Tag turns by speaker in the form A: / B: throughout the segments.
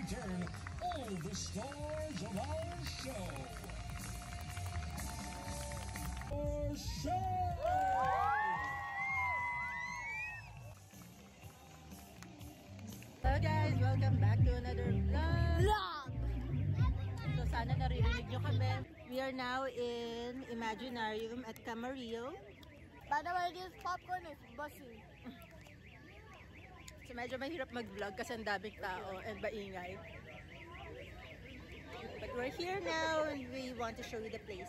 A: return all the stars of our show. Our show!
B: Hello guys, welcome back to another vlog! So sana naririnig nyo kami. We are now in Imaginarium at Camarillo.
C: By the way, this popcorn is busy.
B: So medyo mahirap mag-vlog kasi ang daming tao and maingay. But we're here now and we want to show you the place.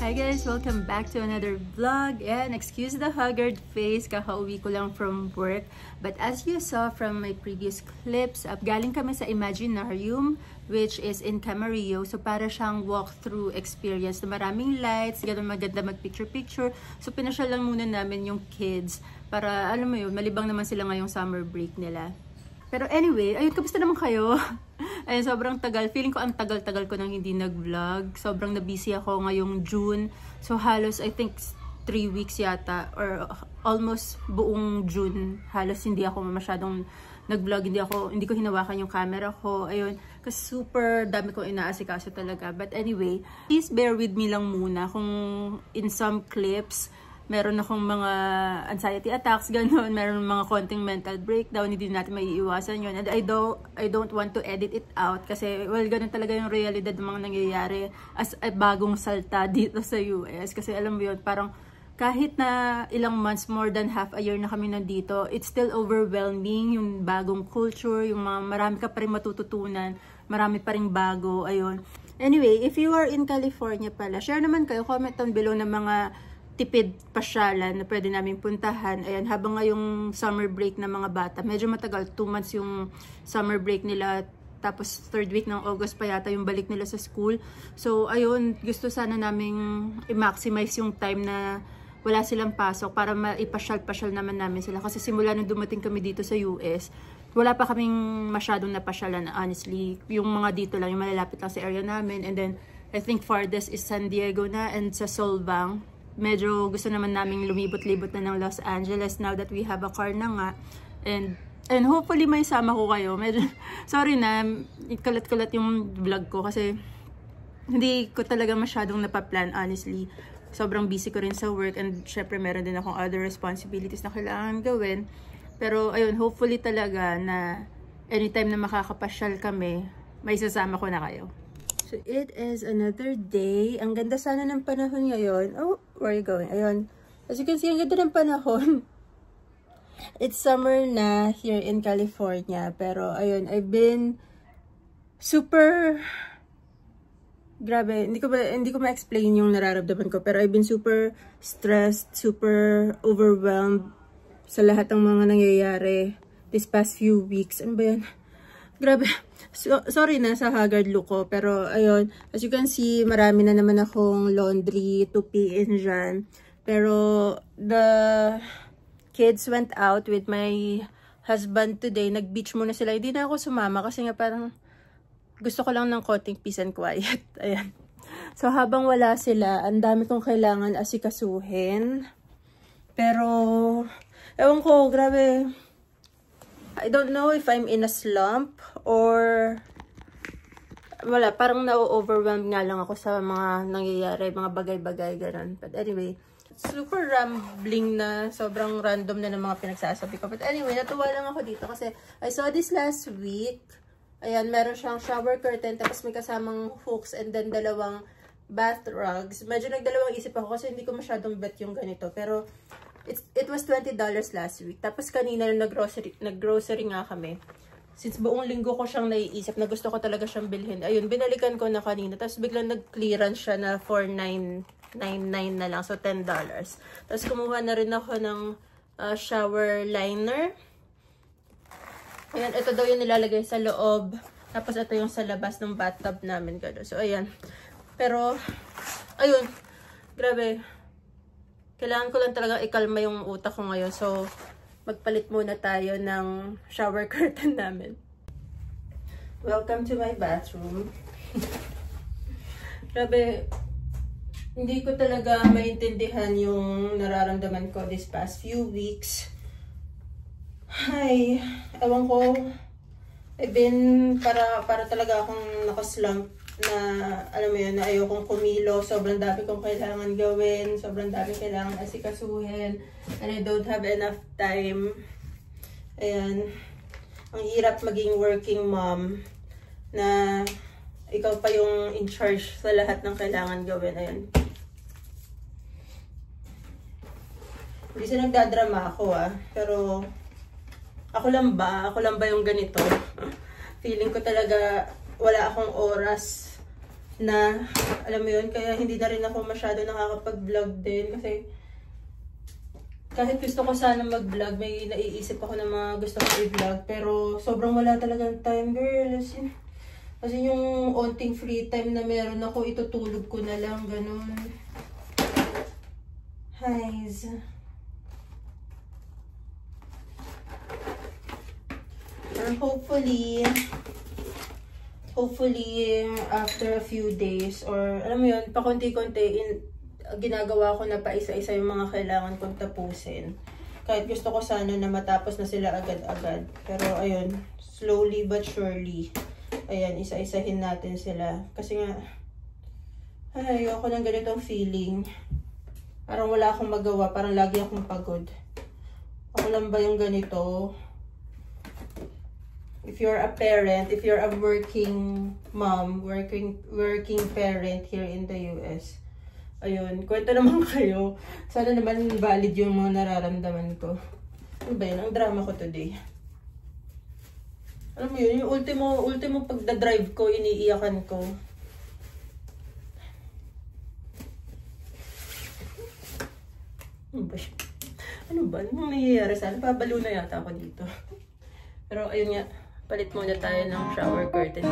B: Hi guys! Welcome back to another vlog and excuse the haggard face, kakauwi ko lang from work. But as you saw from my previous clips, galing kami sa Imaginarium which is in Camarillo. So para siyang walkthrough experience na maraming lights, ganun maganda mag-picture-picture. So pinasyal lang muna namin yung kids para alam mo yun, malibang naman sila ngayong summer break nila. Pero anyway, ayun, kamusta naman kayo? Ayun, sobrang tagal. Feeling ko ang tagal-tagal ko nang hindi nag-vlog. Sobrang na-busy ako ngayong June. So halos, I think, 3 weeks yata. Or almost buong June. Halos hindi ako masyadong nag-vlog. Hindi ko hinawakan yung camera ko. Ayun, kasi super dami kong inaasikaso talaga. But anyway, please bear with me lang muna kung in some clips, meron akong mga anxiety attacks, gano'n. Meron mga konting mental breakdown, hindi natin maiiwasan yun. And I don't want to edit it out kasi, well, gano'n talaga yung realidad ng mga nangyayari as a bagong salta dito sa US. Kasi alam mo yun, parang kahit na ilang months, more than half a year na kami nandito, it's still overwhelming, yung bagong culture, yung mga marami ka pa rin matututunan, marami pa rin bago, ayun. Anyway, if you are in California pala, share naman kayo, comment down below ng mga tipid pasyalan na pwede namin puntahan. Ayan, habang ngayong summer break ng mga bata, medyo matagal, 2 months yung summer break nila, tapos 3rd week ng August pa yata yung balik nila sa school. So, ayun, gusto sana naming i-maximize yung time na wala silang pasok para maipasyal-pasyal naman namin sila. Kasi simula nung dumating kami dito sa US, wala pa kaming masyadong napasyalan, honestly. Yung mga dito lang, yung malalapit lang sa area namin. And then, I think farthest is San Diego na and sa Solvang. Medyo gusto naman namin lumibot-libot na ng Los Angeles now that we have a car na nga. And hopefully may sama ko kayo. Medyo, sorry na, kalat-kalat yung vlog ko kasi hindi ko talaga masyadong napaplan, honestly. Sobrang busy ko rin sa work and syempre meron din akong other responsibilities na kailangan gawin. Pero ayun, hopefully talaga na anytime na makakapasyal kami, may sasama ko na kayo. So, it is another day. Ang ganda sana ng panahon ngayon. Oh, where are you going? Ayun. As you can see, ang ganda ng panahon. It's summer na here in California. Pero, ayun, I've been super... Grabe, hindi ko ma-explain yung nararamdaman ko. Pero I've been super stressed, super overwhelmed sa lahat ng mga nangyayari this past few weeks. Ano ba yan? Grabe. So, sorry na sa haggard look ko, pero ayun, as you can see, marami na naman akong laundry to pay in dyan. Pero the kids went out with my husband today. Nag-beach muna sila. Hindi na ako sumama kasi nga parang gusto ko lang ng konting peace and quiet. Ayan. So habang wala sila, ang dami kong kailangan asikasuhin. Pero, ewan ko, grabe. I don't know if I'm in a slump or wala, parang na-overwhelmed nga lang ako sa mga nangyayari, mga bagay-bagay, ganun. But anyway, super rambling na, sobrang random na ng mga pinagsasabi ko. But anyway, natuwa lang ako dito kasi I saw this last week. Ayan, meron siyang shower curtain, tapos may kasamang hooks and then dalawang bath rugs. Medyo nagdalawang isip ako kasi hindi ko masyadong bet yung ganito. Pero it was $20 last week. Tapos kanina nag-grocery nga kami. Since buong linggo ko siyang naiisip na gusto ko talaga siyang bilhin. Ayun, binalikan ko na kanina. Tapos biglang nag-clearance siya na for $9.99 na lang. So, $10. Tapos kumuha na rin ako ng shower liner. Ayan, ito daw yung nilalagay sa loob. Tapos ito yung sa labas ng bathtub namin. So, ayan. Pero, ayun. Grabe. Kailangan ko lang talaga ikalma yung utak ko ngayon. So, magpalit muna tayo ng shower curtain namin. Welcome to my bathroom. Grabe, hindi ko talaga maintindihan yung nararamdaman ko this past few weeks. Ay, ewan ko. I've been, para talaga akong nakaslump na, alam mo yun, na ayokong kumilo. Sobrang dami kong kailangan gawin. Sobrang dami kailangan asikasuhin. And I don't have enough time. Ayan. Ang hirap maging working mom na ikaw pa yung in charge sa lahat ng kailangan gawin. Ayan. Hindi siya nagdadrama ako pero ako lang ba yung ganito? Feeling ko talaga wala akong oras na, alam mo yun, kaya hindi na rin ako masyado nakakapag-vlog din kasi kahit gusto ko sana mag-vlog, may naiisip ako ng mga gusto ko i-vlog, pero sobrang wala talagang time, girl. Kasi yung onting free time na meron ako, itutulog ko na lang, ganun. Highs. Hopefully, after a few days, or alam mo yun, pakunti-kunti, ginagawa ko na pa isa-isa yung mga kailangan kong tapusin. Kahit gusto ko sana na matapos na sila agad-agad. Pero ayun, slowly but surely, ayan, isa-isahin natin sila. Kasi nga, ayoko ng ganitong feeling. Parang wala akong magawa, parang lagi akong pagod. Ako lang ba yung ganito? If you're a parent, if you're a working mom, working parent here in the US, ayun, kwento naman kayo. Sana naman valid yung mga nararamdaman ko. Ano ba yun? Ang drama ko today. Alam mo yun, yung ultimo pagdadrive ko, iniiyakan ko. Ano ba siya? Ano ba? Anong nangyayari sana? Pabalo na yata ako dito. Pero ayun nga, palit muna tayo ng shower curtain.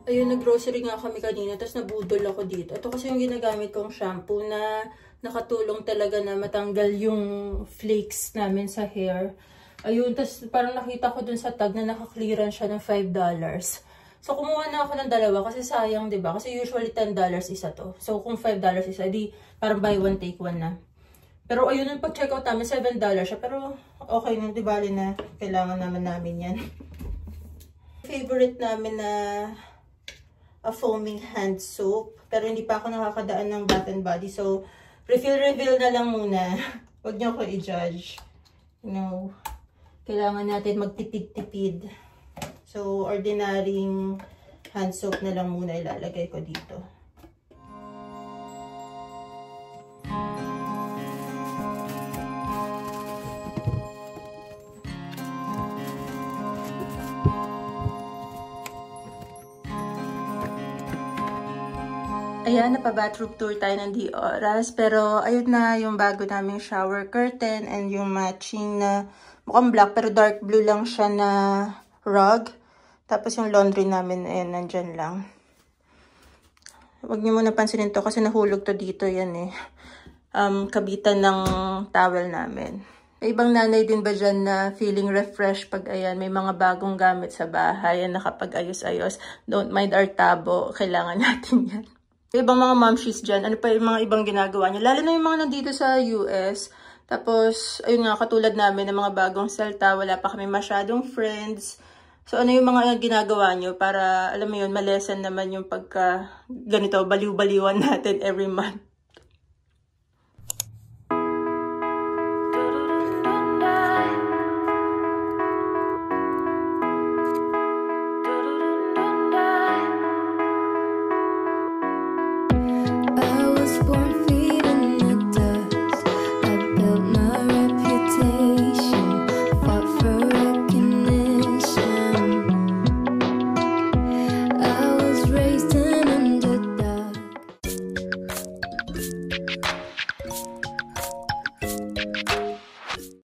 B: Ayun, nag-grocery nga kami kanina, tapos nabudol ako dito. Ito kasi yung ginagamit kong shampoo na nakatulong talaga na matanggal yung flakes namin sa hair. Ayun, tapos parang nakita ko dun sa tag na naka-clearance siya ng $5. So, kumuha na ako ng dalawa kasi sayang, diba? Kasi usually $10 isa to. So, kung $5 isa, di parang buy one, take one na. Pero ayun, yung pag-check out namin, $7 siya. Pero okay na, diba? Na kailangan namin yan. Favorite namin na a foaming hand soap. Pero hindi pa ako nakakadaan ng Bath and Body. So, refill na lang muna. Huwag niyo ako i-judge. No. Kailangan natin magtipid-tipid. So, ordinaryong hand soap na lang muna ilalagay ko dito. Ayan, napa-bathroom tour tayo ng di oras. Pero, ayun na yung bago naming shower curtain and yung matching na mukhang black pero dark blue lang siya na rug. Tapos yung laundry namin, ayan, nandyan lang. Huwag niyo muna pansinin to kasi nahulog to dito, yan eh. Kabitan ng towel namin. May ibang nanay din ba dyan na feeling refresh pag ayan, may mga bagong gamit sa bahay, yan nakapag-ayos-ayos. Don't mind our tabo, kailangan natin yan. May ibang mga momshies dyan, ano pa yung mga ibang ginagawa nyo? Lalo na yung mga nandito sa US. Tapos, ayun nga, katulad namin ng mga bagong salta, wala pa kami masyadong friends. So, ano yung mga ginagawa nyo para, alam mo yun, malesen naman yung pagka ganito, baliw-baliwan natin every month.